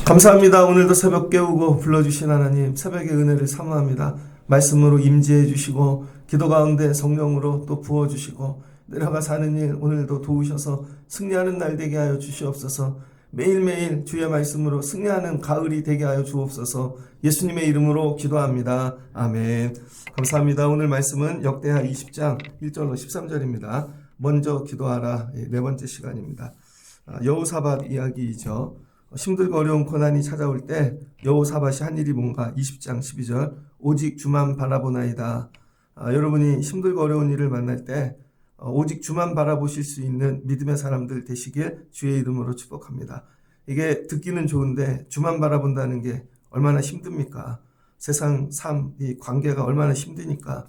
감사합니다. 오늘도 새벽 깨우고 불러주신 하나님, 새벽의 은혜를 사모합니다. 말씀으로 임재해 주시고 기도 가운데 성령으로 또 부어주시고 내려가 사는 일 오늘도 도우셔서 승리하는 날 되게 하여 주시옵소서. 매일매일 주의 말씀으로 승리하는 가을이 되게 하여 주옵소서. 예수님의 이름으로 기도합니다. 아멘. 감사합니다. 오늘 말씀은 역대하 20장 1절로 13절입니다. 먼저 기도하라, 네 번째 시간입니다. 여호사밧 이야기이죠. 힘들고 어려운 고난이 찾아올 때 여호사밧이 한 일이 뭔가. 20장 12절 오직 주만 바라보나이다. 여러분이 힘들고 어려운 일을 만날 때 오직 주만 바라보실 수 있는 믿음의 사람들 되시길 주의 이름으로 축복합니다. 이게 듣기는 좋은데 주만 바라본다는 게 얼마나 힘듭니까? 세상 삶, 이 관계가 얼마나 힘드니까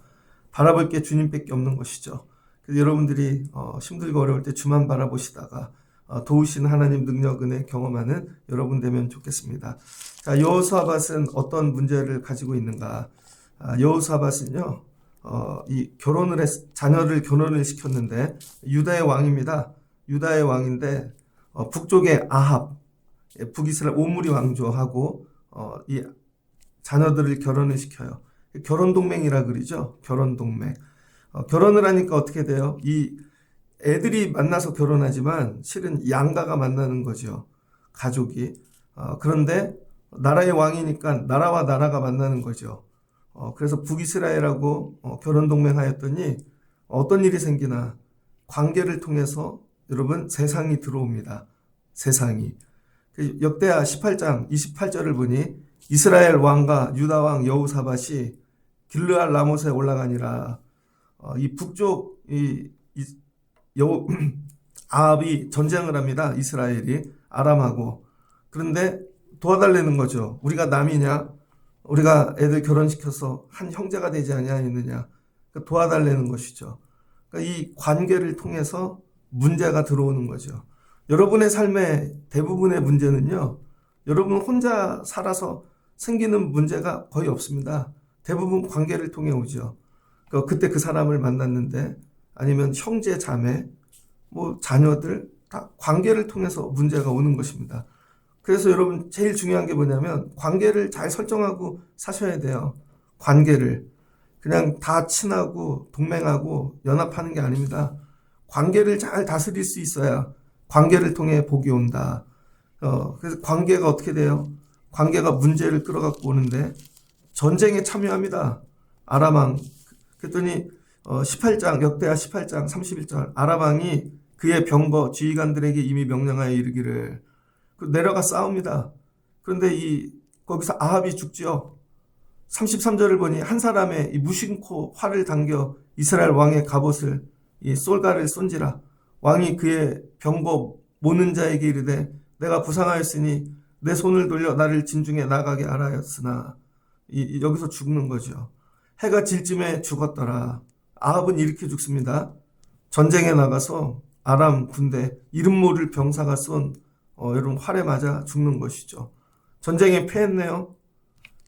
바라볼 게 주님밖에 없는 것이죠. 그래서 여러분들이 힘들고 어려울 때 주만 바라보시다가 도우신 하나님 능력 은혜 경험하는 여러분 되면 좋겠습니다. 자, 여호사밧은 어떤 문제를 가지고 있는가? 여호사밧은요, 자녀를 결혼을 시켰는데 유다의 왕입니다. 유다의 왕인데 북쪽의 아합, 북이스라엘 오므리 왕조하고 이 자녀들을 결혼을 시켜요. 결혼 동맹이라 그러죠. 결혼 동맹. 결혼을 하니까 어떻게 돼요? 이 애들이 만나서 결혼하지만 실은 양가가 만나는 거죠. 가족이. 그런데 나라의 왕이니까 나라와 나라가 만나는 거죠. 그래서 북이스라엘하고 결혼 동맹하였더니 어떤 일이 생기나 관계를 통해서 여러분 세상이 들어옵니다. 세상이. 역대하 18장 28절을 보니 이스라엘 왕과 유다 왕 여호사밧이 길르알 라못에 올라가니라. 이 북쪽 아합이 전쟁을 합니다. 이스라엘이 아람하고. 그런데 도와달라는 거죠. 우리가 남이냐? 우리가 애들 결혼시켜서 한 형제가 되지 아니하였느냐? 도와달라는 것이죠. 그러니까 이 관계를 통해서 문제가 들어오는 거죠. 여러분의 삶의 대부분의 문제는요, 여러분 혼자 살아서 생기는 문제가 거의 없습니다. 대부분 관계를 통해 오죠. 그때 그 사람을 만났는데, 아니면 형제, 자매, 자녀들, 다 관계를 통해서 문제가 오는 것입니다. 그래서 여러분 제일 중요한 게 뭐냐면 관계를 잘 설정하고 사셔야 돼요. 관계를. 그냥 다 친하고 동맹하고 연합하는 게 아닙니다. 관계를 잘 다스릴 수 있어야 관계를 통해 복이 온다. 그래서 관계가 어떻게 돼요? 관계가 문제를 끌어갖고 오는데 전쟁에 참여합니다. 아람왕. 그랬더니 18장 역대하 18장 31절 아람왕이 그의 병거 지휘관들에게 이미 명령하여 이르기를 내려가 싸웁니다. 그런데 거기서 아합이 죽죠. 33절을 보니 한 사람의 이 무심코 활을 당겨 이스라엘 왕의 갑옷을 이 쏠가를 쏜지라. 왕이 그의 병거 모는 자에게 이르되 내가 부상하였으니 내 손을 돌려 나를 진중에 나가게 하라였으나 여기서 죽는 거죠. 해가 질 쯤에 죽었더라. 아합은 이렇게 죽습니다. 전쟁에 나가서 아람 군대 이름 모를 병사가 쏜 여러분 활에 맞아 죽는 것이죠. 전쟁에 패했네요.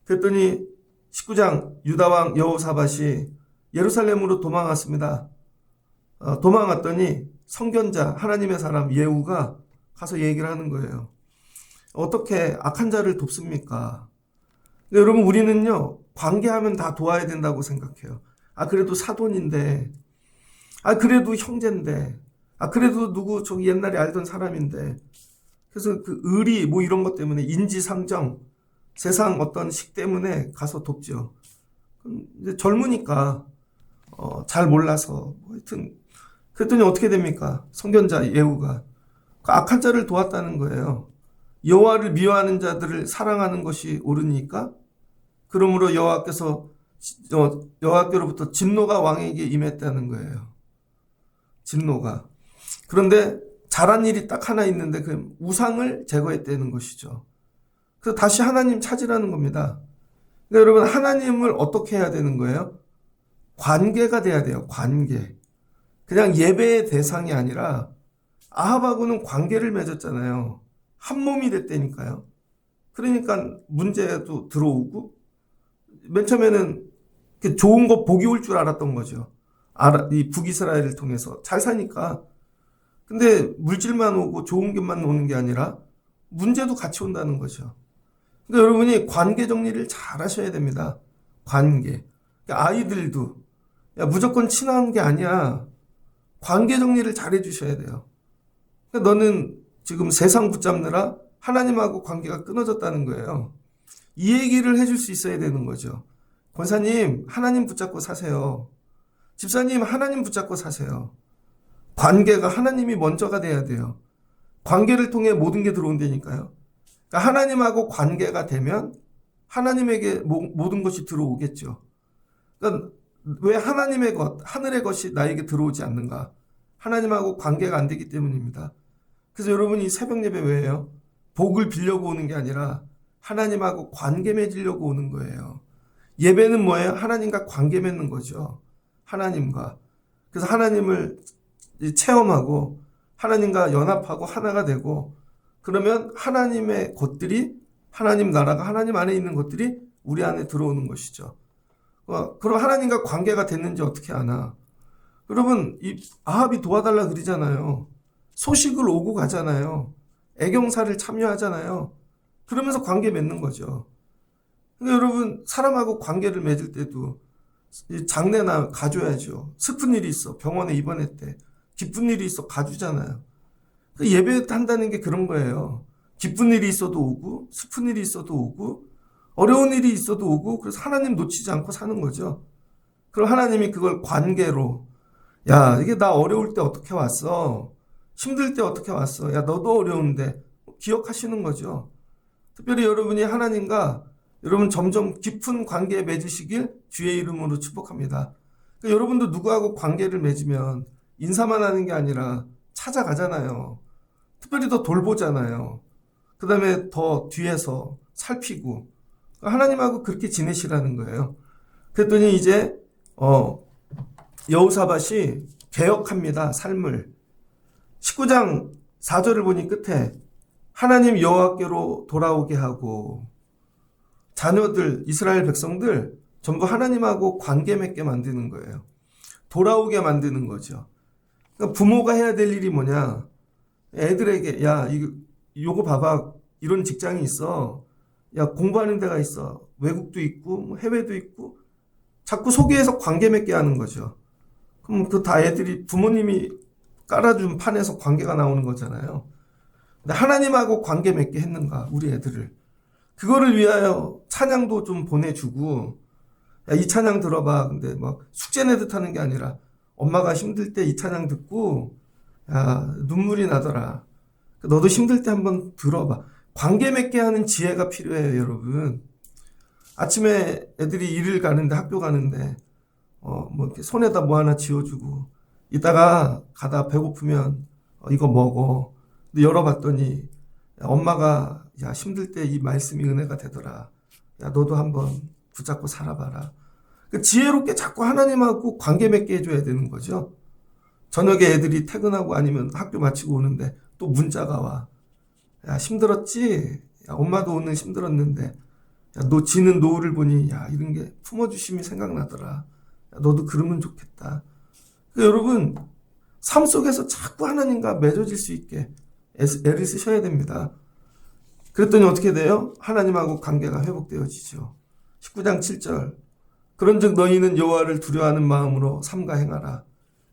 그랬더니 19장 유다왕 여호사밧이 예루살렘으로 도망갔습니다. 도망갔더니 선견자 하나님의 사람 예후가 가서 얘기를 하는 거예요. 어떻게 악한 자를 돕습니까? 근데 여러분 우리는요 관계하면 다 도와야 된다고 생각해요. 그래도 사돈인데, 그래도 형제인데, 그래도 누구 저기 옛날에 알던 사람인데. 그래서 그 의리 이런 것 때문에 인지상정, 세상 어떤 식 때문에 가서 돕죠. 이제 젊으니까 잘 몰라서 하여튼 그랬더니 어떻게 됩니까? 선견자 예후가 악한 자를 도왔다는 거예요. 여호와를 미워하는 자들을 사랑하는 것이 옳으니까 그러므로 여호와께로부터 진노가 왕에게 임했다는 거예요. 진노가. 그런데 잘한 일이 딱 하나 있는데 그 우상을 제거했다는 것이죠. 그래서 다시 하나님 찾으라는 겁니다. 그러니까 여러분 하나님을 어떻게 해야 되는 거예요? 관계가 돼야 돼요. 관계. 그냥 예배의 대상이 아니라 아합하고는 관계를 맺었잖아요. 한 몸이 됐다니까요. 그러니까 문제도 들어오고 맨 처음에는 좋은 거 복이 올 줄 알았던 거죠. 이 북이스라엘을 통해서 잘 사니까. 근데 물질만 오고 좋은 것만 오는 게 아니라 문제도 같이 온다는 거죠. 그러니까 여러분이 관계 정리를 잘 하셔야 됩니다. 관계. 그러니까 아이들도 야, 무조건 친한 게 아니야. 관계 정리를 잘 해주셔야 돼요. 그러니까 너는 지금 세상 붙잡느라 하나님하고 관계가 끊어졌다는 거예요. 이 얘기를 해줄 수 있어야 되는 거죠. 권사님, 하나님 붙잡고 사세요. 집사님, 하나님 붙잡고 사세요. 관계가 하나님이 먼저가 돼야 돼요. 관계를 통해 모든 게 들어온다니까요. 그러니까 하나님하고 관계가 되면 하나님에게 모든 것이 들어오겠죠. 그러니까 왜 하나님의 것, 하늘의 것이 나에게 들어오지 않는가? 하나님하고 관계가 안 되기 때문입니다. 그래서 여러분이 새벽 예배 왜요? 복을 빌려고 오는 게 아니라 하나님하고 관계 맺으려고 오는 거예요. 예배는 뭐예요? 하나님과 관계 맺는 거죠. 하나님과. 그래서 하나님을 체험하고 하나님과 연합하고 하나가 되고 그러면 하나님의 것들이 하나님 나라가 하나님 안에 있는 것들이 우리 안에 들어오는 것이죠. 그럼 하나님과 관계가 됐는지 어떻게 아나? 여러분 이 아합이 도와달라 그러잖아요. 소식을 오고 가잖아요. 애경사를 참여하잖아요. 그러면서 관계 맺는 거죠. 그러니까 여러분 사람하고 관계를 맺을 때도 장례나 가줘야죠. 슬픈 일이 있어. 병원에 입원했대. 기쁜 일이 있어. 가주잖아요. 예배한다는 게 그런 거예요. 기쁜 일이 있어도 오고 슬픈 일이 있어도 오고 어려운 일이 있어도 오고 그래서 하나님 놓치지 않고 사는 거죠. 그럼 하나님이 그걸 관계로 야 이게 나 어려울 때 어떻게 왔어? 힘들 때 어떻게 왔어? 야 너도 어려운데 기억하시는 거죠. 특별히 여러분이 하나님과 여러분 점점 깊은 관계 맺으시길 주의 이름으로 축복합니다. 그러니까 여러분도 누구하고 관계를 맺으면 인사만 하는 게 아니라 찾아가잖아요. 특별히 더 돌보잖아요. 그 다음에 더 뒤에서 살피고 하나님하고 그렇게 지내시라는 거예요. 그랬더니 이제 여호사밧이 개혁합니다. 삶을. 19장 4절을 보니 끝에 하나님 여호와께로 돌아오게 하고 자녀들 이스라엘 백성들 전부 하나님하고 관계 맺게 만드는 거예요. 돌아오게 만드는 거죠. 그러니까 부모가 해야 될 일이 뭐냐? 애들에게 야 이거 봐봐 이런 직장이 있어. 야 공부하는 데가 있어. 외국도 있고 해외도 있고 자꾸 소개해서 관계 맺게 하는 거죠. 그럼 그 다 애들이 부모님이 깔아준 판에서 관계가 나오는 거잖아요. 근데 하나님하고 관계 맺게 했는가 우리 애들을. 그거를 위하여 찬양도 좀 보내주고 야 이 찬양 들어봐. 근데 막 숙제 내듯 하는 게 아니라 엄마가 힘들 때 이 찬양 듣고 야 눈물이 나더라. 너도 힘들 때 한번 들어봐. 관계 맺게 하는 지혜가 필요해요, 여러분. 아침에 애들이 일을 가는데 학교 가는데 뭐 이렇게 손에다 뭐 하나 쥐어주고 이따가 가다 배고프면 이거 먹어. 근데 열어봤더니 야, 엄마가 야 힘들 때 이 말씀이 은혜가 되더라. 야 너도 한번 붙잡고 살아봐라. 지혜롭게 자꾸 하나님하고 관계 맺게 해줘야 되는 거죠. 저녁에 애들이 퇴근하고 아니면 학교 마치고 오는데 또 문자가 와. 야 힘들었지? 야 엄마도 오늘 힘들었는데 야 너 지는 노을을 보니 야 이런 게 품어주심이 생각나더라. 야, 너도 그러면 좋겠다. 그러니까 여러분 삶 속에서 자꾸 하나님과 맺어질 수 있게 애를 쓰셔야 됩니다. 그랬더니 어떻게 돼요? 하나님하고 관계가 회복되어지죠. 19장 7절 그런즉 너희는 여호와를 두려워하는 마음으로 삼가 행하라.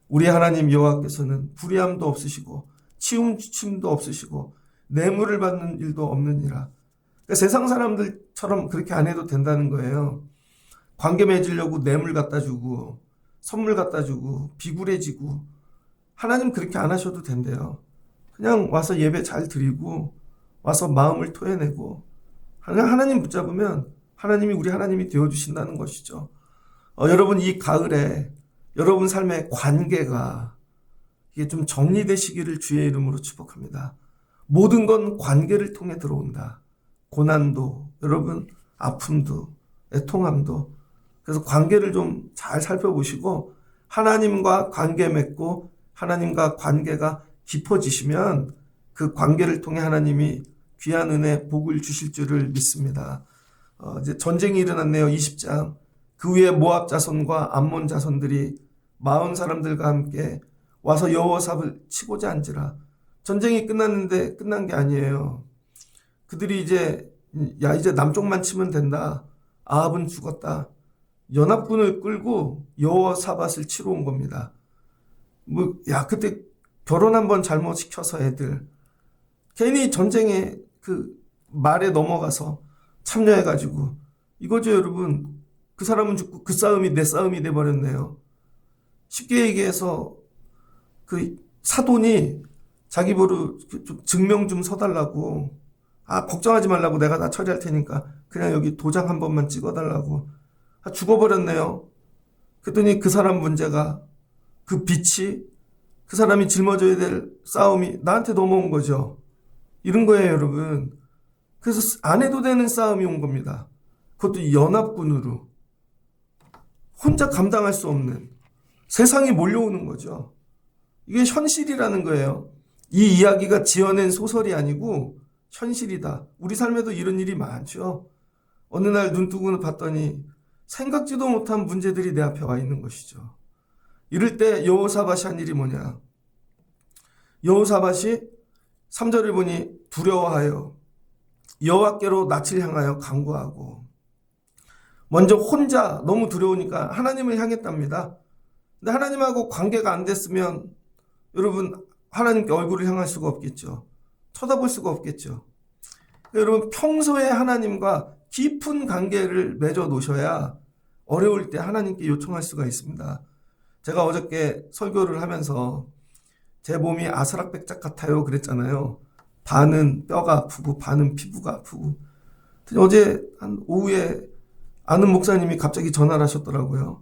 우리 하나님 여호와께서는 불의함도 없으시고 치움주침도 없으시고 뇌물을 받는 일도 없느니라. 그러니까 세상 사람들처럼 그렇게 안 해도 된다는 거예요. 관계 맺으려고 뇌물 갖다 주고 선물 갖다 주고 비굴해지고 하나님 그렇게 안 하셔도 된대요. 그냥 와서 예배 잘 드리고 와서 마음을 토해내고 하나님 붙잡으면 하나님이 우리 하나님이 되어주신다는 것이죠. 여러분 이 가을에 여러분 삶의 관계가 이게 좀 정리되시기를 주의 이름으로 축복합니다. 모든 건 관계를 통해 들어온다. 고난도 여러분 아픔도 애통함도 그래서 관계를 좀 잘 살펴보시고 하나님과 관계 맺고 하나님과 관계가 깊어지시면 그 관계를 통해 하나님이 귀한 은혜 복을 주실 줄을 믿습니다. 이제 전쟁이 일어났네요. 20장. 그 위에 모압 자손과 암몬 자손들이 마흔 사람들과 함께 와서 여호사밧을 치고자 한지라. 전쟁이 끝났는데 끝난 게 아니에요. 그들이 이제 남쪽만 치면 된다. 아합은 죽었다. 연합군을 끌고 여호사밧을 치러 온 겁니다. 그때 결혼 한번 잘못 시켜서 애들 괜히 전쟁에 그 말에 넘어가서 참여해가지고 이거죠, 여러분. 그 사람은 죽고 그 싸움이 내 싸움이 돼버렸네요. 쉽게 얘기해서 그 사돈이 자기 보루 증명 좀 서달라고, 걱정하지 말라고, 내가 다 처리할 테니까 그냥 여기 도장 한 번만 찍어달라고, 죽어버렸네요. 그랬더니 그 사람 문제가, 그 빛이, 그 사람이 짊어져야 될 싸움이 나한테 넘어온 거죠. 이런 거예요, 여러분. 그래서 안 해도 되는 싸움이 온 겁니다. 그것도 연합군으로. 혼자 감당할 수 없는 세상이 몰려오는 거죠. 이게 현실이라는 거예요. 이 이야기가 지어낸 소설이 아니고 현실이다. 우리 삶에도 이런 일이 많죠. 어느 날 눈 뜨고 봤더니 생각지도 못한 문제들이 내 앞에 와 있는 것이죠. 이럴 때 여호사밧이 한 일이 뭐냐. 여호사밧이 3절을 보니 두려워하여 여호와께로 낯을 향하여 간구하고, 먼저 혼자 너무 두려우니까 하나님을 향했답니다. 근데 하나님하고 관계가 안 됐으면 여러분 하나님께 얼굴을 향할 수가 없겠죠. 쳐다볼 수가 없겠죠. 여러분 평소에 하나님과 깊은 관계를 맺어 놓으셔야 어려울 때 하나님께 요청할 수가 있습니다. 제가 어저께 설교를 하면서 제 몸이 아스락백작 같아요 그랬잖아요. 반은 뼈가 아프고 반은 피부가 아프고. 어제 한 오후에 아는 목사님이 갑자기 전화를 하셨더라고요.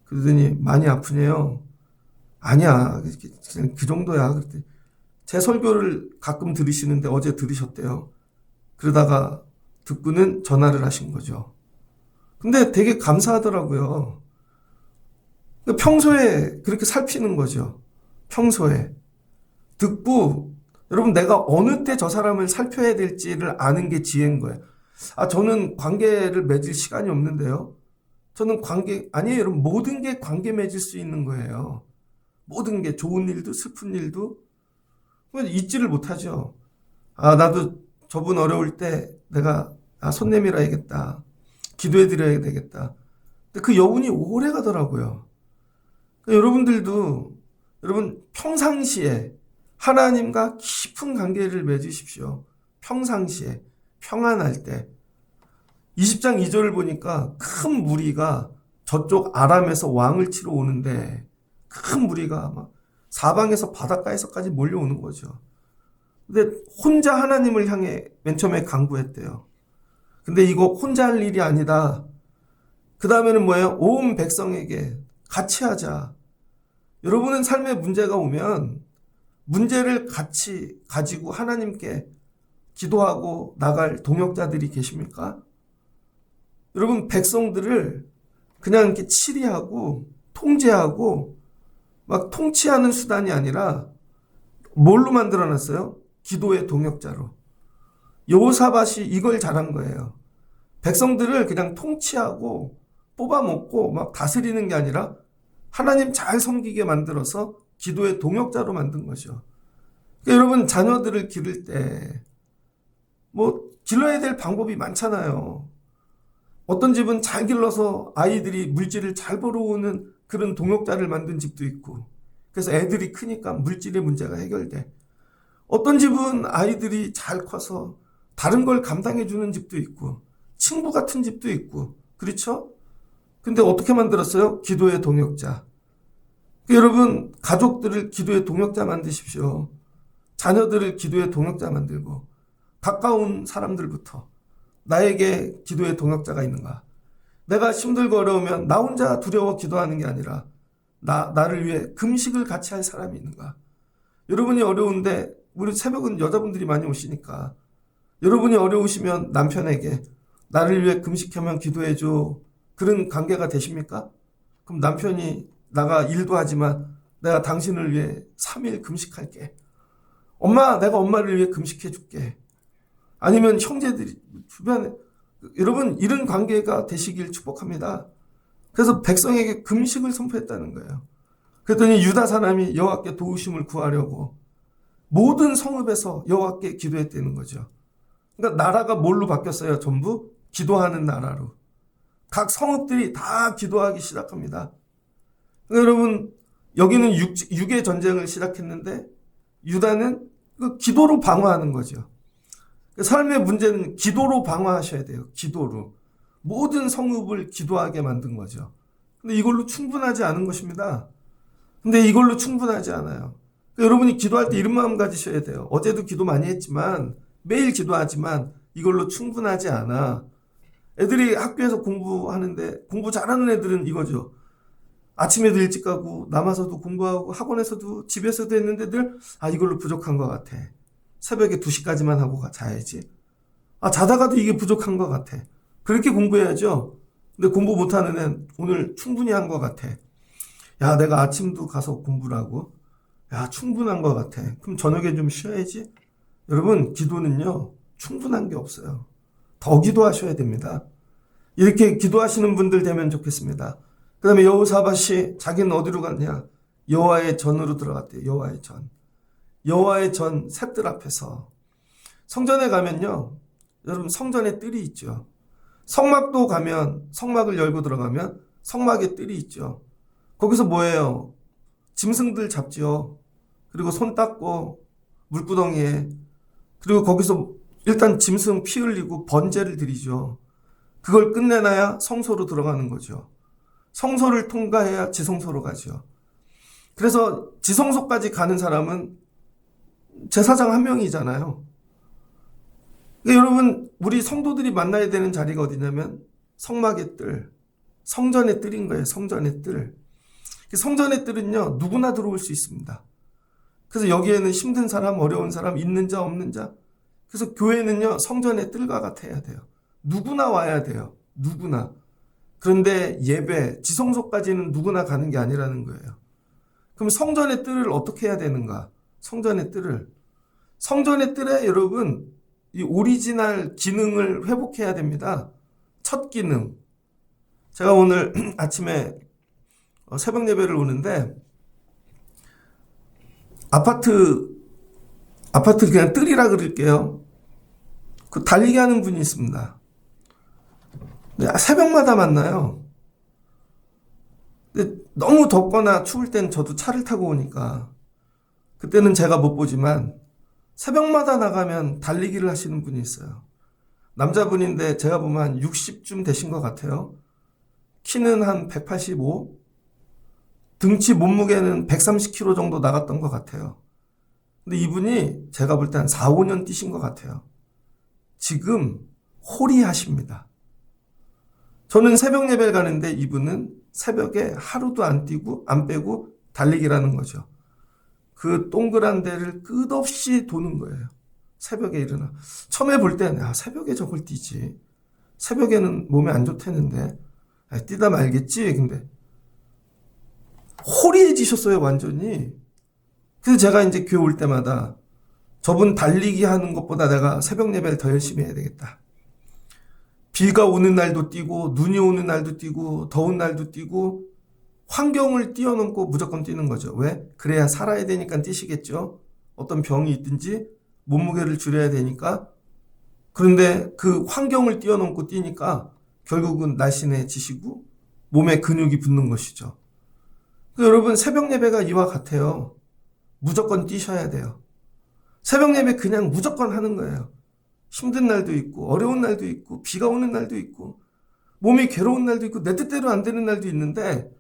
그러더니 많이 아프네요. 아니야, 그냥 그 정도야. 그랬더니 제 설교를 가끔 들으시는데 어제 들으셨대요. 그러다가 듣고는 전화를 하신 거죠. 근데 되게 감사하더라고요. 평소에 그렇게 살피는 거죠. 평소에. 듣고, 여러분 내가 어느 때 저 사람을 살펴야 될지를 아는 게 지혜인 거예요. 저는 관계를 맺을 시간이 없는데요. 저는 아니에요, 여러분. 모든 게 관계 맺을 수 있는 거예요. 모든 게, 좋은 일도 슬픈 일도 잊지를 못하죠. 나도 저분 어려울 때 내가 손 내밀어야겠다. 기도해 드려야 되겠다. 근데 그 여운이 오래 가더라고요. 그러니까 여러분들도 여러분 평상시에 하나님과 깊은 관계를 맺으십시오. 평상시에 평안할 때. 20장 2절을 보니까 큰 무리가 저쪽 아람에서 왕을 치러 오는데 큰 무리가 막 사방에서 바닷가에서까지 몰려오는 거죠. 근데 혼자 하나님을 향해 맨 처음에 간구했대요. 근데 이거 혼자 할 일이 아니다. 그 다음에는 뭐예요? 온 백성에게 같이 하자. 여러분은 삶에 문제가 오면 문제를 같이 가지고 하나님께 기도하고 나갈 동역자들이 계십니까? 여러분 백성들을 그냥 이렇게 치리하고 통제하고 막 통치하는 수단이 아니라 뭘로 만들어놨어요? 기도의 동역자로. 여호사밧이 이걸 잘한 거예요. 백성들을 그냥 통치하고 뽑아먹고 막 다스리는 게 아니라 하나님 잘 섬기게 만들어서 기도의 동역자로 만든 거죠. 그러니까 여러분 자녀들을 기를 때 길러야 될 방법이 많잖아요. 어떤 집은 잘 길러서 아이들이 물질을 잘 벌어오는 그런 동역자를 만든 집도 있고, 그래서 애들이 크니까 물질의 문제가 해결돼. 어떤 집은 아이들이 잘 커서 다른 걸 감당해주는 집도 있고, 친구 같은 집도 있고, 그렇죠? 근데 어떻게 만들었어요? 기도의 동역자. 여러분 가족들을 기도의 동역자 만드십시오. 자녀들을 기도의 동역자 만들고, 가까운 사람들부터 나에게 기도의 동역자가 있는가? 내가 힘들고 어려우면 나 혼자 두려워 기도하는 게 아니라 나를 위해 금식을 같이 할 사람이 있는가? 여러분이 어려운데, 우리 새벽은 여자분들이 많이 오시니까 여러분이 어려우시면 남편에게 나를 위해 금식하면 기도해줘. 그런 관계가 되십니까? 그럼 남편이 나가 일도 하지만 내가 당신을 위해 3일 금식할게. 엄마, 내가 엄마를 위해 금식해줄게. 아니면 형제들이 주변에, 여러분 이런 관계가 되시길 축복합니다. 그래서 백성에게 금식을 선포했다는 거예요. 그랬더니 유다 사람이 여호와께 도우심을 구하려고 모든 성읍에서 여호와께 기도했다는 거죠. 그러니까 나라가 뭘로 바뀌었어요? 전부 기도하는 나라로. 각 성읍들이 다 기도하기 시작합니다. 그러니까 여러분, 여기는 육의 전쟁을 시작했는데 유다는 그 기도로 방어하는 거죠. 삶의 문제는 기도로 방어하셔야 돼요. 기도로. 모든 성읍을 기도하게 만든 거죠. 근데 이걸로 충분하지 않은 것입니다. 근데 이걸로 충분하지 않아요. 그러니까 여러분이 기도할 때 이런 마음 가지셔야 돼요. 어제도 기도 많이 했지만, 매일 기도하지만 이걸로 충분하지 않아. 애들이 학교에서 공부하는데 공부 잘하는 애들은 이거죠. 아침에도 일찍 가고 남아서도 공부하고 학원에서도 집에서도 했는데 늘 이걸로 부족한 것 같아. 새벽에 2시까지만 하고 자야지. 자다가도 이게 부족한 것 같아. 그렇게 공부해야죠. 근데 공부 못하는 애는 오늘 충분히 한 것 같아. 야, 내가 아침도 가서 공부를 하고, 야, 충분한 것 같아. 그럼 저녁에 좀 쉬어야지. 여러분, 기도는요, 충분한 게 없어요. 더 기도하셔야 됩니다. 이렇게 기도하시는 분들 되면 좋겠습니다. 그 다음에 여호사밧이 자기는 어디로 갔냐? 여호와의 전으로 들어갔대요. 여호와의 전. 여호와의 전 셋들 앞에서. 성전에 가면요, 여러분 성전에 뜰이 있죠. 성막도 가면, 성막을 열고 들어가면 성막에 뜰이 있죠. 거기서 뭐예요? 짐승들 잡죠. 그리고 손 닦고 물구덩이에, 그리고 거기서 일단 짐승 피 흘리고 번제를 드리죠. 그걸 끝내놔야 성소로 들어가는 거죠. 성소를 통과해야 지성소로 가죠. 그래서 지성소까지 가는 사람은 제사장 한 명이잖아요. 그러니까 여러분, 우리 성도들이 만나야 되는 자리가 어디냐면 성막의 뜰, 성전의 뜰인 거예요. 성전의 뜰. 성전의 뜰은요, 누구나 들어올 수 있습니다. 그래서 여기에는 힘든 사람, 어려운 사람, 있는 자, 없는 자. 그래서 교회는요, 성전의 뜰과 같아야 돼요. 누구나 와야 돼요. 누구나. 그런데 예배, 지성소까지는 누구나 가는 게 아니라는 거예요. 그럼 성전의 뜰을 어떻게 해야 되는가? 성전의 뜰을. 성전의 뜰에 여러분, 이 오리지널 기능을 회복해야 됩니다. 첫 기능. 제가 오늘 아침에 새벽 예배를 오는데, 아파트 그냥 뜰이라 그럴게요. 그 달리기 하는 분이 있습니다. 새벽마다 만나요. 근데 너무 덥거나 추울 땐 저도 차를 타고 오니까 그때는 제가 못 보지만 새벽마다 나가면 달리기를 하시는 분이 있어요. 남자분인데 제가 보면 한 60쯤 되신 것 같아요. 키는 한 185, 등치 몸무게는 130kg 정도 나갔던 것 같아요. 근데 이분이 제가 볼 때 한 4, 5년 뛰신 것 같아요. 지금 홀이 하십니다. 저는 새벽 예배를 가는데 이분은 새벽에 하루도 안 뛰고 안 빼고 달리기라는 거죠. 그 동그란 데를 끝없이 도는 거예요. 새벽에 일어나. 처음에 볼 때는 새벽에 저걸 뛰지. 새벽에는 몸에 안 좋다는데 뛰다 말겠지. 근데 호리해지셨어요, 완전히. 그래서 제가 이제 교회 올 때마다 저분 달리기 하는 것보다 내가 새벽 예배를 더 열심히 해야 되겠다. 비가 오는 날도 뛰고 눈이 오는 날도 뛰고 더운 날도 뛰고 환경을 뛰어넘고 무조건 뛰는 거죠. 왜? 그래야 살아야 되니까 뛰시겠죠. 어떤 병이 있든지 몸무게를 줄여야 되니까. 그런데 그 환경을 뛰어넘고 뛰니까 결국은 날씬해지시고 몸에 근육이 붙는 것이죠. 여러분, 새벽 예배가 이와 같아요. 무조건 뛰셔야 돼요. 새벽 예배 그냥 무조건 하는 거예요. 힘든 날도 있고 어려운 날도 있고 비가 오는 날도 있고 몸이 괴로운 날도 있고 내 뜻대로 안 되는 날도 있는데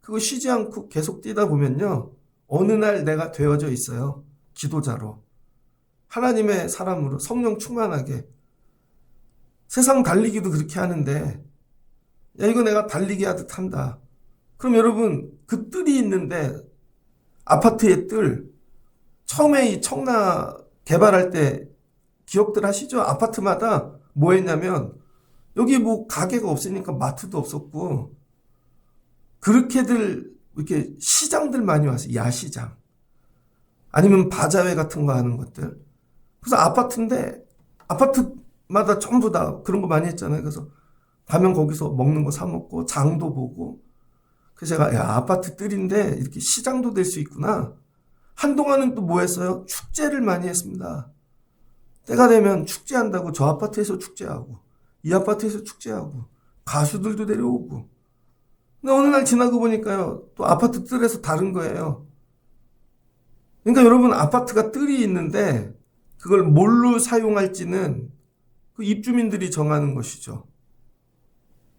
그거 쉬지 않고 계속 뛰다 보면요, 어느 날 내가 되어져 있어요. 기도자로, 하나님의 사람으로 성령 충만하게. 세상 달리기도 그렇게 하는데 야, 이거 내가 달리기 하듯 한다. 그럼 여러분, 그 뜰이 있는데, 아파트의 뜰, 처음에 이 청라 개발할 때 기억들 하시죠? 아파트마다 뭐 했냐면 여기 뭐 가게가 없으니까 마트도 없었고 그렇게들 이렇게 시장들 많이 왔어요. 야시장 아니면 바자회 같은 거 하는 것들. 그래서 아파트인데 아파트마다 전부 다 그런 거 많이 했잖아요. 그래서 가면 거기서 먹는 거 사 먹고 장도 보고. 그래서 제가 야, 아파트 뜰인데 이렇게 시장도 될 수 있구나. 한동안은 또 뭐 했어요? 축제를 많이 했습니다. 때가 되면 축제한다고 저 아파트에서 축제하고 이 아파트에서 축제하고 가수들도 데려오고. 근데 어느 날 지나고 보니까요, 또 아파트 뜰에서 다른 거예요. 그러니까 여러분, 아파트가 뜰이 있는데 그걸 뭘로 사용할지는 그 입주민들이 정하는 것이죠.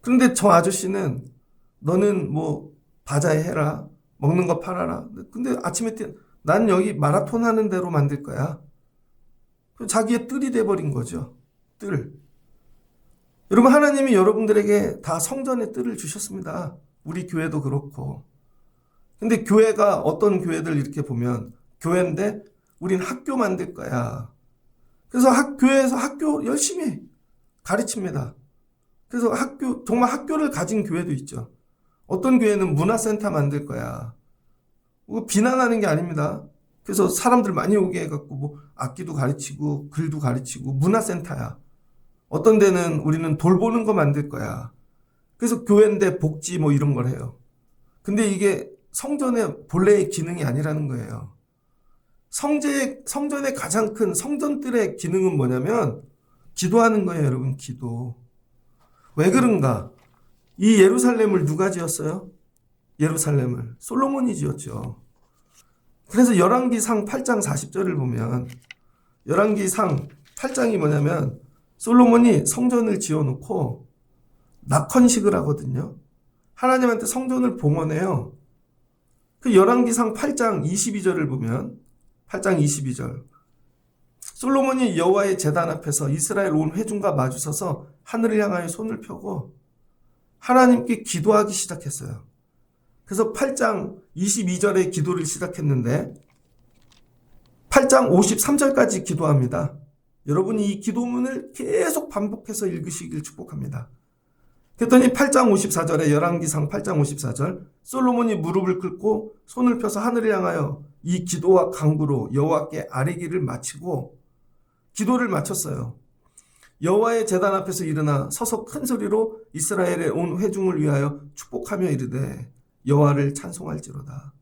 그런데 저 아저씨는 너는 뭐 바자회 해라, 먹는 거 팔아라. 근데 아침에 난 여기 마라톤 하는 대로 만들 거야. 자기의 뜰이 돼버린 거죠. 뜰. 여러분, 하나님이 여러분들에게 다 성전의 뜰을 주셨습니다. 우리 교회도 그렇고. 근데 교회가 어떤 교회들 이렇게 보면 교회인데 우린 학교 만들 거야. 그래서 교회에서 학교 열심히 가르칩니다. 그래서 정말 학교를 가진 교회도 있죠. 어떤 교회는 문화센터 만들 거야. 비난하는 게 아닙니다. 그래서 사람들 많이 오게 해갖고 뭐 악기도 가르치고 글도 가르치고 문화센터야. 어떤 데는 우리는 돌보는 거 만들 거야. 그래서 교회인데 복지 뭐 이런 걸 해요. 근데 이게 성전의 본래의 기능이 아니라는 거예요. 성전의 가장 큰 성전들의 기능은 뭐냐면 기도하는 거예요, 여러분. 기도. 왜 그런가? 이 예루살렘을 누가 지었어요? 예루살렘을 솔로몬이 지었죠. 그래서 열왕기상 8장 40절을 보면 열왕기상 8장이 뭐냐면 솔로몬이 성전을 지어놓고 낙헌식을 하거든요. 하나님한테 성전을 봉헌해요. 그 열왕기상 8장 22절을 보면 8장 22절 솔로몬이 여호와의 제단 앞에서 이스라엘 온 회중과 마주서서 하늘을 향하여 손을 펴고 하나님께 기도하기 시작했어요. 그래서 8장 22절에 기도를 시작했는데 8장 53절까지 기도합니다. 여러분이 이 기도문을 계속 반복해서 읽으시길 축복합니다. 그랬더니 8장 54절에 열왕기상 8장 54절 솔로몬이 무릎을 꿇고 손을 펴서 하늘을 향하여 이 기도와 간구로 여호와께 아뢰기를 마치고 기도를 마쳤어요. 여호와의 제단 앞에서 일어나 서서 큰 소리로 이스라엘의 온 회중을 위하여 축복하며 이르되 여호와를 찬송할지로다.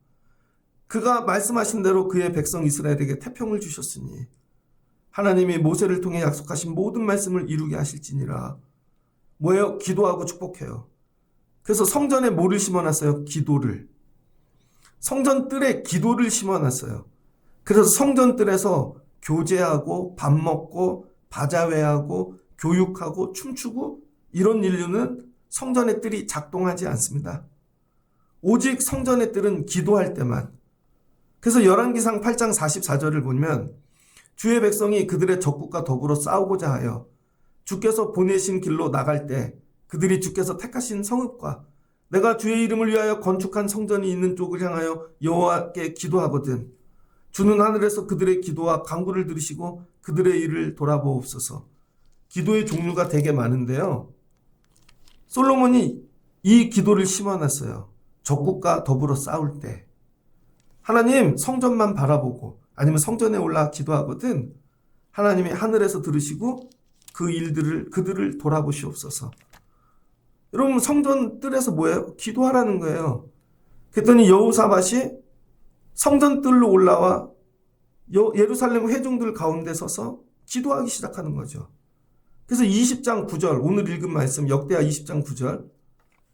그가 말씀하신 대로 그의 백성 이스라엘에게 태평을 주셨으니 하나님이 모세를 통해 약속하신 모든 말씀을 이루게 하실지니라. 뭐예요? 기도하고 축복해요. 그래서 성전에 뭐를 심어놨어요? 기도를. 성전 뜰에 기도를 심어놨어요. 그래서 성전 뜰에서 교제하고 밥 먹고 바자회하고 교육하고 춤추고 이런 인류는 성전의 뜰이 작동하지 않습니다. 오직 성전의 뜰은 기도할 때만. 그래서 열왕기상 8장 44절을 보면 주의 백성이 그들의 적국과 더불어 싸우고자 하여 주께서 보내신 길로 나갈 때 그들이 주께서 택하신 성읍과 내가 주의 이름을 위하여 건축한 성전이 있는 쪽을 향하여 여호와께 기도하거든 주는 하늘에서 그들의 기도와 간구를 들으시고 그들의 일을 돌아보옵소서. 기도의 종류가 되게 많은데요. 솔로몬이 이 기도를 심어놨어요. 적국과 더불어 싸울 때. 하나님 성전만 바라보고 아니면 성전에 올라 기도하거든 하나님이 하늘에서 들으시고 그들을 돌아보시옵소서. 여러분 성전 뜰에서 뭐예요? 기도하라는 거예요. 그랬더니 여호사밧이 성전 뜰로 올라와 예루살렘 회중들 가운데 서서 기도하기 시작하는 거죠. 그래서 20장 9절 오늘 읽은 말씀 역대하 20장 9절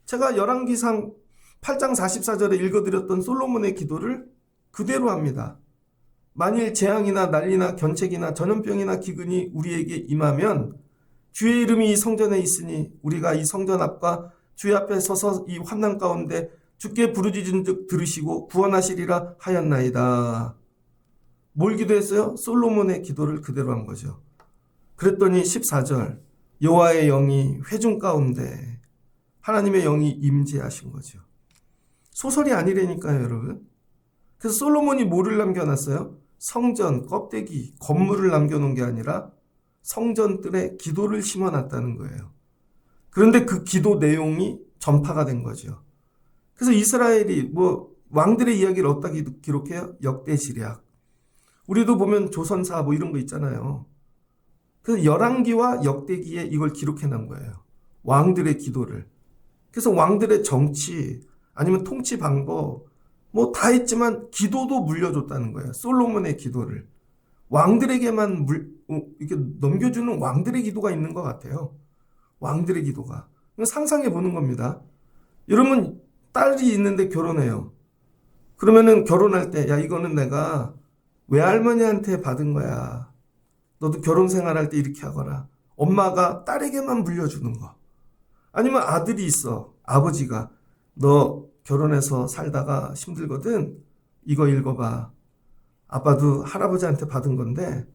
제가 열왕기상 8장 44절에 읽어드렸던 솔로몬의 기도를 그대로 합니다. 만일 재앙이나 난리나 견책이나 전염병이나 기근이 우리에게 임하면 주의 이름이 이 성전에 있으니 우리가 이 성전 앞과 주의 앞에 서서 이 환난 가운데 주께 부르짖은 즉 들으시고 구원하시리라 하였나이다. 뭘 기도했어요? 솔로몬의 기도를 그대로 한 거죠. 그랬더니 14절 여호와의 영이 회중 가운데 하나님의 영이 임재하신 거죠. 소설이 아니라니까요, 여러분. 그래서 솔로몬이 뭐를 남겨놨어요? 성전, 껍데기, 건물을 남겨놓은 게 아니라 성전들에 기도를 심어놨다는 거예요. 그런데 그 기도 내용이 전파가 된 거죠. 그래서 이스라엘이 왕들의 이야기를 어디다 기록해요? 역대지략. 우리도 보면 조선사 이런 거 있잖아요. 그래서 열왕기와 역대기에 이걸 기록해 놓은 거예요. 왕들의 기도를. 그래서 왕들의 정치 아니면 통치 방법, 뭐 다 했지만 기도도 물려줬다는 거예요. 솔로몬의 기도를. 왕들에게만 이렇게 넘겨주는 왕들의 기도가 있는 것 같아요. 왕들의 기도가. 상상해 보는 겁니다. 여러분, 딸이 있는데 결혼해요. 그러면은 결혼할 때, 야, 이거는 내가 외할머니한테 받은 거야. 너도 결혼 생활할 때 이렇게 하거라. 엄마가 딸에게만 물려주는 거. 아니면 아들이 있어. 아버지가 너 결혼해서 살다가 힘들거든. 이거 읽어봐. 아빠도 할아버지한테 받은 건데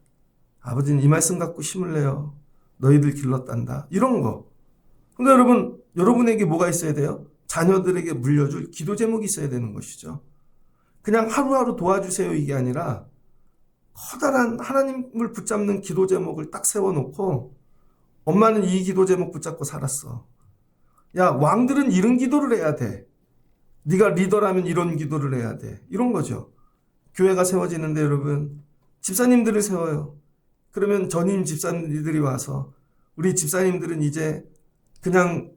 아버지는 이 말씀 갖고 힘을 내요. 너희들 길렀단다. 이런 거. 근데 여러분, 여러분에게 뭐가 있어야 돼요? 자녀들에게 물려줄 기도 제목이 있어야 되는 것이죠. 그냥 하루하루 도와주세요 이게 아니라 커다란 하나님을 붙잡는 기도 제목을 딱 세워놓고 엄마는 이 기도 제목 붙잡고 살았어. 야, 왕들은 이런 기도를 해야 돼. 네가 리더라면 이런 기도를 해야 돼. 이런 거죠. 교회가 세워지는데 여러분, 집사님들을 세워요. 그러면 전임 집사님들이 와서 우리 집사님들은 이제 그냥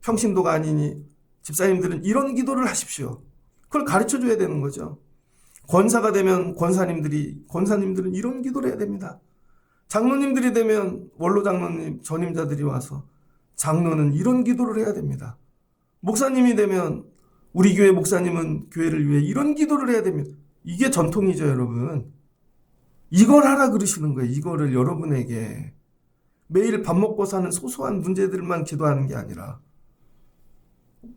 평신도가 아니니 집사님들은 이런 기도를 하십시오. 그걸 가르쳐 줘야 되는 거죠. 권사가 되면 권사님들은 이런 기도를 해야 됩니다. 장로님들이 되면 원로 장로님, 전임자들이 와서 장로는 이런 기도를 해야 됩니다. 목사님이 되면 우리 교회 목사님은 교회를 위해 이런 기도를 해야 됩니다. 이게 전통이죠, 여러분. 이걸 하라 그러시는 거예요. 이거를 여러분에게. 매일 밥 먹고 사는 소소한 문제들만 기도하는 게 아니라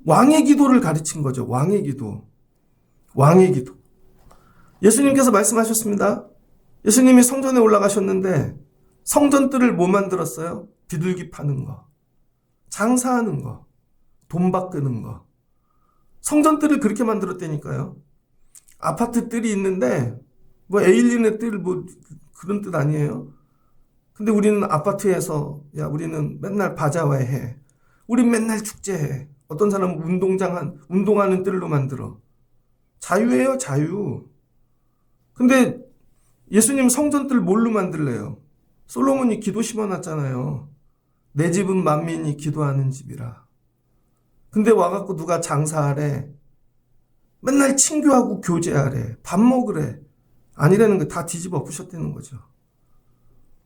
왕의 기도를 가르친 거죠. 왕의 기도. 왕의 기도. 예수님께서 말씀하셨습니다. 예수님이 성전에 올라가셨는데 성전뜰을 뭐 만들었어요? 비둘기 파는 거, 장사하는 거, 돈 바꾸는 거. 성전뜰을 그렇게 만들었다니까요. 아파트 뜰이 있는데 뭐 에일린의 뜰 뭐 그런 뜻 아니에요. 근데 우리는 아파트에서 야 우리는 맨날 바자회 해. 우린 맨날 축제해. 어떤 사람은 운동하는 뜰로 만들어. 자유예요, 자유. 근데 예수님 성전뜰 뭘로 만들래요? 솔로몬이 기도 심어놨잖아요. 내 집은 만민이 기도하는 집이라. 근데 와갖고 누가 장사하래. 맨날 친교하고 교제하래. 밥 먹으래. 아니라는 거 다 뒤집어 엎으셨다는 거죠.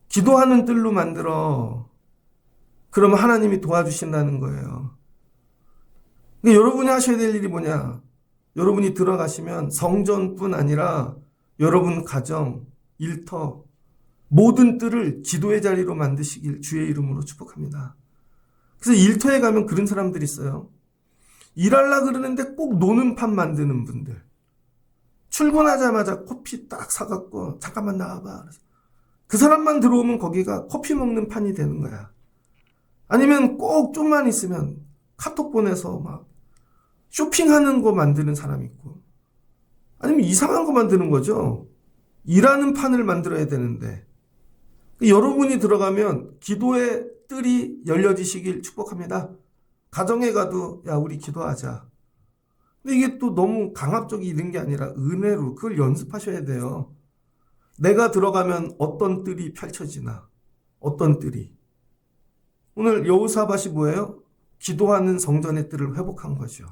기도하는 뜰로 만들어. 그러면 하나님이 도와주신다는 거예요. 근데 여러분이 하셔야 될 일이 뭐냐? 여러분이 들어가시면 성전뿐 아니라 여러분 가정, 일터, 모든 뜰을 기도의 자리로 만드시길 주의 이름으로 축복합니다. 그래서 일터에 가면 그런 사람들이 있어요. 일하려 그러는데 꼭 노는 판 만드는 분들. 출근하자마자 커피 딱 사갖고 잠깐만 나와봐. 그 사람만 들어오면 거기가 커피 먹는 판이 되는 거야. 아니면 꼭 좀만 있으면 카톡 보내서 막 쇼핑하는 거 만드는 사람 있고, 아니면 이상한 거 만드는 거죠. 일하는 판을 만들어야 되는데 여러분이 들어가면 기도의 뜰이 열려지시길 축복합니다. 가정에 가도 야 우리 기도하자. 근데 이게 또 너무 강압적이 있는 게 아니라 은혜로 그걸 연습하셔야 돼요. 내가 들어가면 어떤 뜰이 펼쳐지나, 어떤 뜰이. 오늘 여호사밧이 뭐예요? 기도하는 성전의 뜰을 회복한 거죠.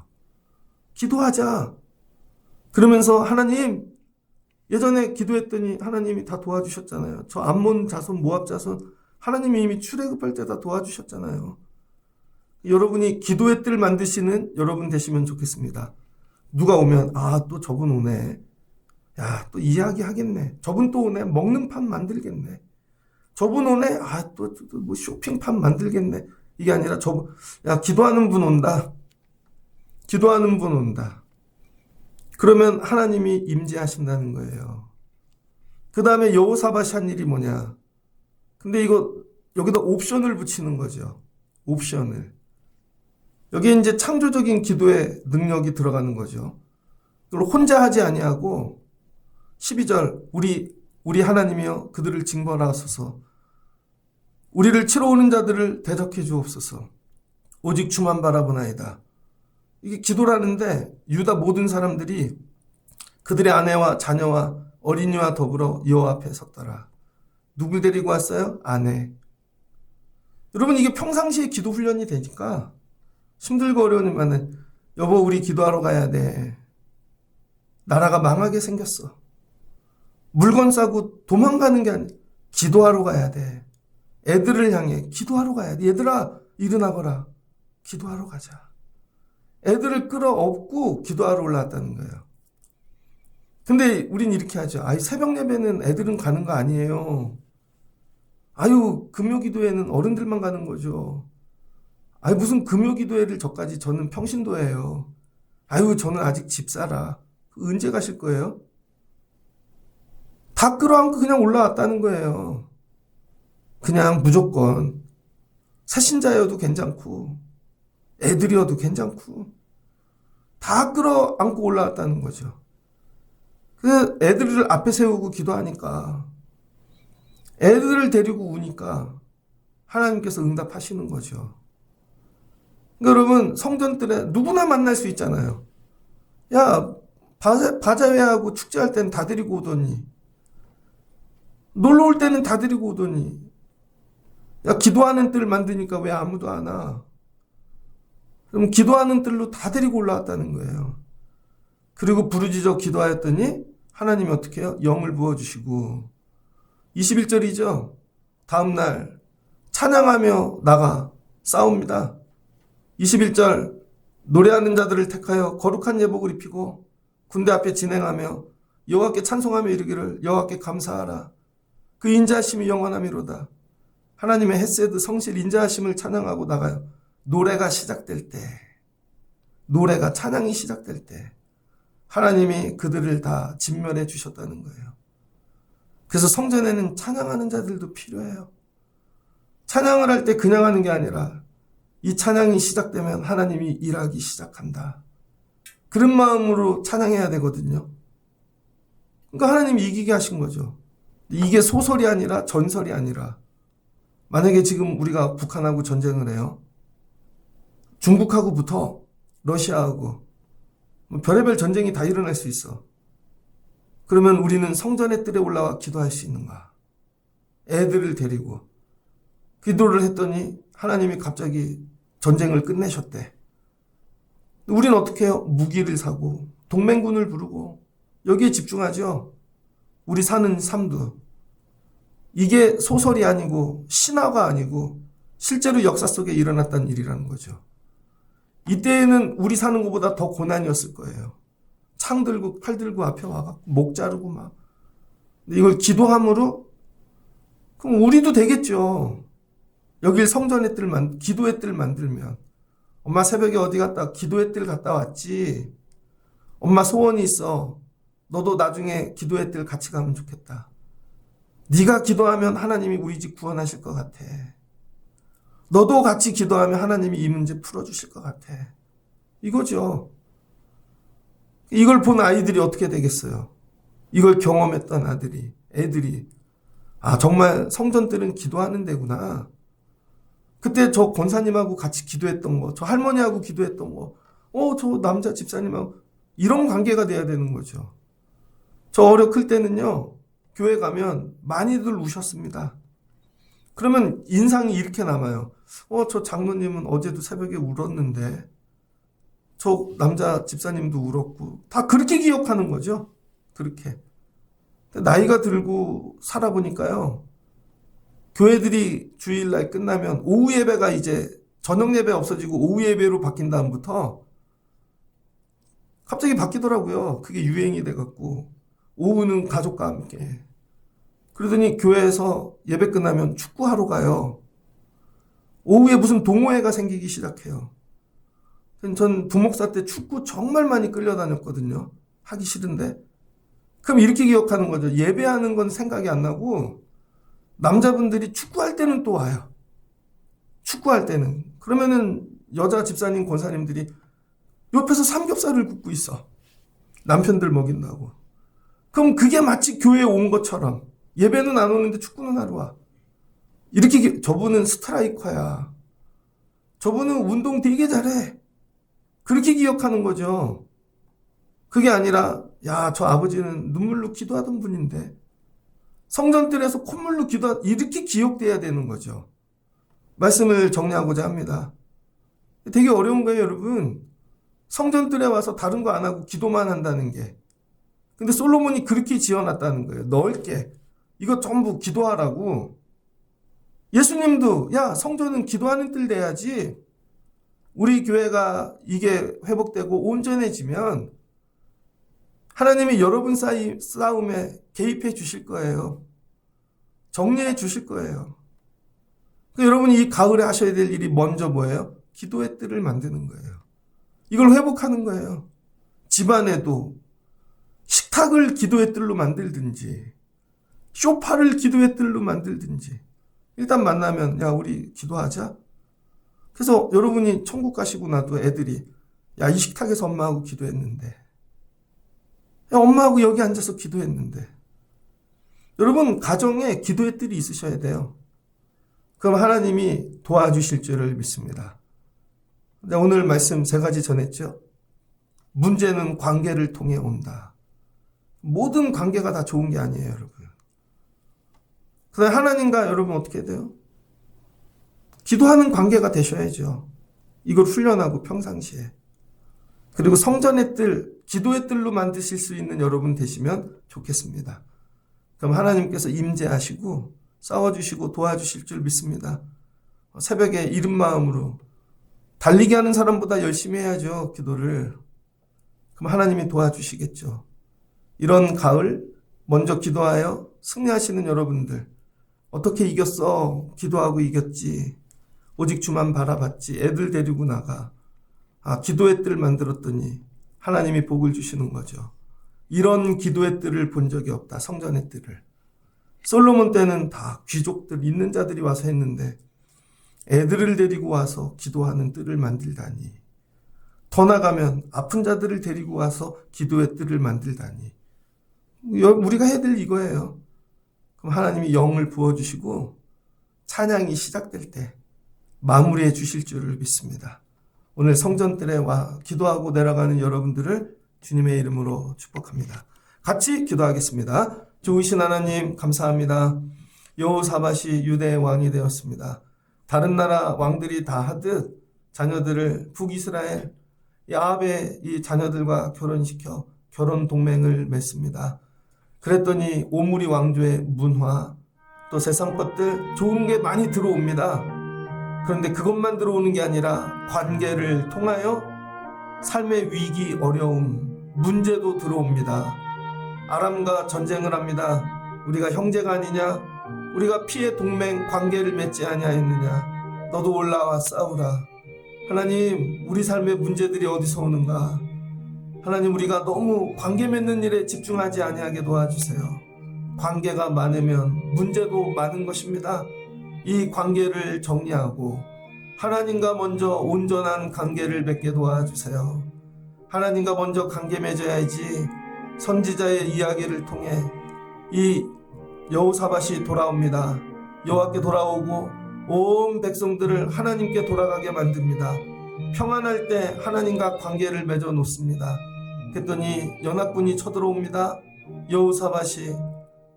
기도하자. 그러면서 하나님, 예전에 기도했더니 하나님이 다 도와주셨잖아요. 저 암몬 자손, 모압 자손, 하나님이 이미 출애굽할 때 다 도와주셨잖아요. 여러분이 기도의 뜰 만드시는 여러분 되시면 좋겠습니다. 누가 오면 또 저분 오네. 야, 또 이야기 하겠네. 저분 또 오네. 먹는 판 만들겠네. 저분 오네. 또 뭐 쇼핑판 만들겠네. 이게 아니라 야, 기도하는 분 온다. 기도하는 분 온다. 그러면 하나님이 임재하신다는 거예요. 그 다음에 여호사밧이 한 일이 뭐냐. 근데 여기다 옵션을 붙이는 거죠. 옵션을. 여기에 이제 창조적인 기도의 능력이 들어가는 거죠. 그걸 혼자 하지 아니하고 12절 우리 하나님이여 그들을 징벌하소서. 우리를 치러 오는 자들을 대적해 주옵소서. 오직 주만 바라보나이다. 이게 기도라는데 유다 모든 사람들이 그들의 아내와 자녀와 어린이와 더불어 여호와 앞에 섰더라. 누굴 데리고 왔어요? 아내. 여러분 이게 평상시에 기도 훈련이 되니까 힘들고 어려우면은 여보, 우리 기도하러 가야 돼. 나라가 망하게 생겼어. 물건 싸고 도망가는 게 아니라 기도하러 가야 돼. 애들을 향해 기도하러 가야 돼. 얘들아, 일어나거라. 기도하러 가자. 애들을 끌어업고 기도하러 올라왔다는 거예요. 근데 우린 이렇게 하죠. 아이, 새벽 예배는 애들은 가는 거 아니에요. 아유, 금요 기도회는 어른들만 가는 거죠. 아유, 무슨 금요 기도회를 저까지, 저는 평신도예요. 아유, 저는 아직 집사라. 언제 가실 거예요? 다 끌어안고 그냥 올라왔다는 거예요. 그냥 무조건 새신자여도 괜찮고 애들이어도 괜찮고 다 끌어안고 올라왔다는 거죠. 그 애들을 앞에 세우고 기도하니까, 애들을 데리고 우니까 하나님께서 응답하시는 거죠. 그러니까 여러분, 성전들에 누구나 만날 수 있잖아요. 야, 바자회하고 축제할 때는 다 데리고 오더니, 놀러 올 때는 다 데리고 오더니, 야, 기도하는 뜰 만드니까 왜 아무도 안 와? 그럼 기도하는 뜰로 다 데리고 올라왔다는 거예요. 그리고 부르짖어 기도하였더니 하나님이 어떻게 해요? 영을 부어주시고, 21절이죠. 다음날 찬양하며 나가 싸웁니다. 21절, 노래하는 자들을 택하여 거룩한 예복을 입히고 군대 앞에 진행하며 여호와께 찬송하며 이르기를 여호와께 감사하라. 그 인자하심이 영원하미로다. 하나님의 헤세드 성실 인자하심을 찬양하고 나가요. 노래가 시작될 때, 노래가 찬양이 시작될 때 하나님이 그들을 다 진멸해 주셨다는 거예요. 그래서 성전에는 찬양하는 자들도 필요해요. 찬양을 할 때 그냥 하는 게 아니라 이 찬양이 시작되면 하나님이 일하기 시작한다. 그런 마음으로 찬양해야 되거든요. 그러니까 하나님이 이기게 하신 거죠. 이게 소설이 아니라 전설이 아니라, 만약에 지금 우리가 북한하고 전쟁을 해요. 중국하고 붙어, 러시아하고 별의별 전쟁이 다 일어날 수 있어. 그러면 우리는 성전의 뜰에 올라와 기도할 수 있는가? 애들을 데리고 기도를 했더니 하나님이 갑자기 전쟁을 끝내셨대. 우리는 어떻게 해요? 무기를 사고 동맹군을 부르고 여기에 집중하죠. 우리 사는 삶도. 이게 소설이 아니고 신화가 아니고 실제로 역사 속에 일어났다는 일이라는 거죠. 이때에는 우리 사는 것보다 더 고난이었을 거예요. 창 들고 팔 들고 앞에 와갖고 목 자르고 막. 근데 이걸 기도함으로, 그럼 우리도 되겠죠. 여길 성전의 뜰만, 기도의 뜰 만들면. 엄마 새벽에 어디 갔다 기도의 뜰 갔다 왔지. 엄마 소원이 있어. 너도 나중에 기도의 뜰 같이 가면 좋겠다. 네가 기도하면 하나님이 우리 집 구원하실 것 같아. 너도 같이 기도하면 하나님이 이 문제 풀어주실 것 같아. 이거죠. 이걸 본 아이들이 어떻게 되겠어요? 이걸 경험했던 애들이 아, 정말 성전들은 기도하는 데구나. 그때 저 권사님하고 같이 기도했던 거, 저 할머니하고 기도했던 거, 저 남자 집사님하고 이런 관계가 돼야 되는 거죠. 저 어려 클 때는요, 교회 가면 많이들 우셨습니다. 그러면 인상이 이렇게 남아요. 저 장로님은 어제도 새벽에 울었는데, 저 남자 집사님도 울었고, 다 그렇게 기억하는 거죠. 그렇게. 나이가 들고 살아보니까요, 교회들이 주일날 끝나면 오후 예배가 이제 저녁 예배 없어지고 오후 예배로 바뀐 다음부터 갑자기 바뀌더라고요. 그게 유행이 돼갖고 오후는 가족과 함께. 그러더니 교회에서 예배 끝나면 축구하러 가요. 오후에 무슨 동호회가 생기기 시작해요. 전 부목사 때 축구 정말 많이 끌려다녔거든요. 하기 싫은데. 그럼 이렇게 기억하는 거죠. 예배하는 건 생각이 안 나고 남자분들이 축구할 때는 또 와요. 축구할 때는. 그러면은 여자 집사님, 권사님들이 옆에서 삼겹살을 굽고 있어. 남편들 먹인다고. 그럼 그게 마치 교회에 온 것처럼 예배는 안 오는데 축구는 하러 와. 이렇게 저분은 스트라이커야. 저분은 운동 되게 잘해. 그렇게 기억하는 거죠. 그게 아니라 야, 저 아버지는 눈물로 기도하던 분인데 성전뜰에서 콧물로 이렇게 기억돼야 되는 거죠. 말씀을 정리하고자 합니다. 되게 어려운 거예요, 여러분. 성전들에 와서 다른 거 안 하고 기도만 한다는 게. 근데 솔로몬이 그렇게 지어놨다는 거예요. 넓게. 이거 전부 기도하라고. 예수님도 야, 성전은 기도하는 뜰 돼야지. 우리 교회가 이게 회복되고 온전해지면 하나님이 여러분 사이 싸움에 개입해 주실 거예요. 정리해 주실 거예요. 여러분이 이 가을에 하셔야 될 일이 먼저 뭐예요? 기도의 뜰을 만드는 거예요. 이걸 회복하는 거예요. 집안에도 식탁을 기도의 뜰로 만들든지 소파를 기도의 뜰로 만들든지 일단 만나면 야, 우리 기도하자. 그래서 여러분이 천국 가시고 나도 애들이 야, 이 식탁에서 엄마하고 기도했는데, 야, 엄마하고 여기 앉아서 기도했는데. 여러분 가정에 기도의 뜰이 있으셔야 돼요. 그럼 하나님이 도와주실 줄을 믿습니다. 근데 오늘 말씀 3가지 전했죠. 문제는 관계를 통해 온다. 모든 관계가 다 좋은 게 아니에요, 여러분. 그다음에 하나님과 여러분 어떻게 돼요? 기도하는 관계가 되셔야죠. 이걸 훈련하고 평상시에. 그리고 성전의 뜰, 기도의 뜰로 만드실 수 있는 여러분 되시면 좋겠습니다. 그럼 하나님께서 임재하시고 싸워주시고 도와주실 줄 믿습니다. 새벽에 이른 마음으로 달리기 하는 사람보다 열심히 해야죠, 기도를. 그럼 하나님이 도와주시겠죠. 이런 가을 먼저 기도하여 승리하시는 여러분들, 어떻게 이겼어? 기도하고 이겼지. 오직 주만 바라봤지. 애들 데리고 나가. 기도의 뜰 만들었더니 하나님이 복을 주시는 거죠. 이런 기도의 뜰을 본 적이 없다. 성전의 뜰을. 솔로몬 때는 다 귀족들, 있는 자들이 와서 했는데 애들을 데리고 와서 기도하는 뜰을 만들다니. 더 나가면 아픈 자들을 데리고 와서 기도의 뜰을 만들다니. 우리가 해야 될 이거예요. 그럼 하나님이 영을 부어주시고 찬양이 시작될 때 마무리해 주실 줄을 믿습니다. 오늘 성전뜰에 와 기도하고 내려가는 여러분들을 주님의 이름으로 축복합니다. 같이 기도하겠습니다. 좋으신 하나님 감사합니다. 여호사밧이 유대의 왕이 되었습니다. 다른 나라 왕들이 다 하듯 자녀들을 북이스라엘 야합의 이 자녀들과 결혼시켜 결혼 동맹을 맺습니다. 그랬더니 오므리 왕조의 문화 또 세상 것들 좋은 게 많이 들어옵니다. 그런데 그것만 들어오는 게 아니라 관계를 통하여 삶의 위기, 어려움, 문제도 들어옵니다. 아람과 전쟁을 합니다. 우리가 형제가 아니냐? 우리가 피해 동맹 관계를 맺지 아니하였느냐? 너도 올라와 싸우라. 하나님, 우리 삶의 문제들이 어디서 오는가? 하나님, 우리가 너무 관계 맺는 일에 집중하지 아니하게 도와주세요. 관계가 많으면 문제도 많은 것입니다. 이 관계를 정리하고 하나님과 먼저 온전한 관계를 맺게 도와주세요. 하나님과 먼저 관계 맺어야지. 선지자의 이야기를 통해 이 여호사밧이 돌아옵니다. 여호와께 돌아오고 온 백성들을 하나님께 돌아가게 만듭니다. 평안할 때 하나님과 관계를 맺어 놓습니다. 그랬더니 연합군이 쳐들어옵니다. 여호사밧이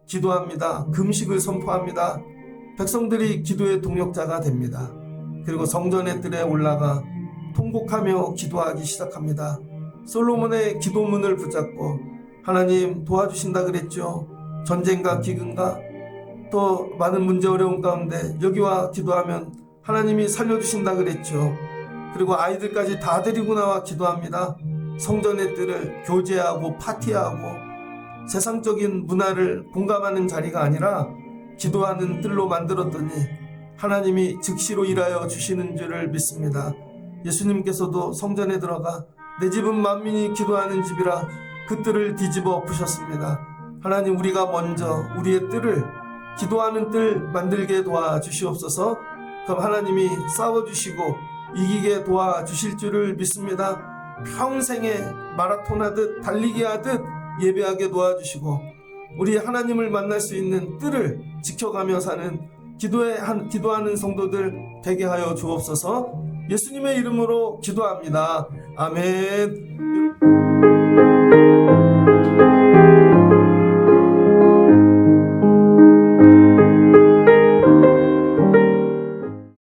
기도합니다. 금식을 선포합니다. 백성들이 기도의 동역자가 됩니다. 그리고 성전의 뜰에 올라가 통곡하며 기도하기 시작합니다. 솔로몬의 기도문을 붙잡고 하나님 도와주신다 그랬죠. 전쟁과 기근과 또 많은 문제 어려움 가운데 여기와 기도하면 하나님이 살려주신다 그랬죠. 그리고 아이들까지 다 데리고 나와 기도합니다. 성전의 뜰을 교제하고 파티하고 세상적인 문화를 공감하는 자리가 아니라 기도하는 뜰로 만들었더니 하나님이 즉시로 일하여 주시는 줄을 믿습니다. 예수님께서도 성전에 들어가 내 집은 만민이 기도하는 집이라 그 뜰을 뒤집어 엎으셨습니다. 하나님, 우리가 먼저 우리의 뜰을 기도하는 뜰 만들게 도와주시옵소서. 그럼 하나님이 싸워주시고 이기게 도와주실 줄을 믿습니다. 평생에 마라톤 하듯 달리기 하듯 예배하게 도와주시고 우리 하나님을 만날 수 있는 뜰을 지켜가며 사는 기도하는 성도들 되게 하여 주옵소서. 예수님의 이름으로 기도합니다. 아멘.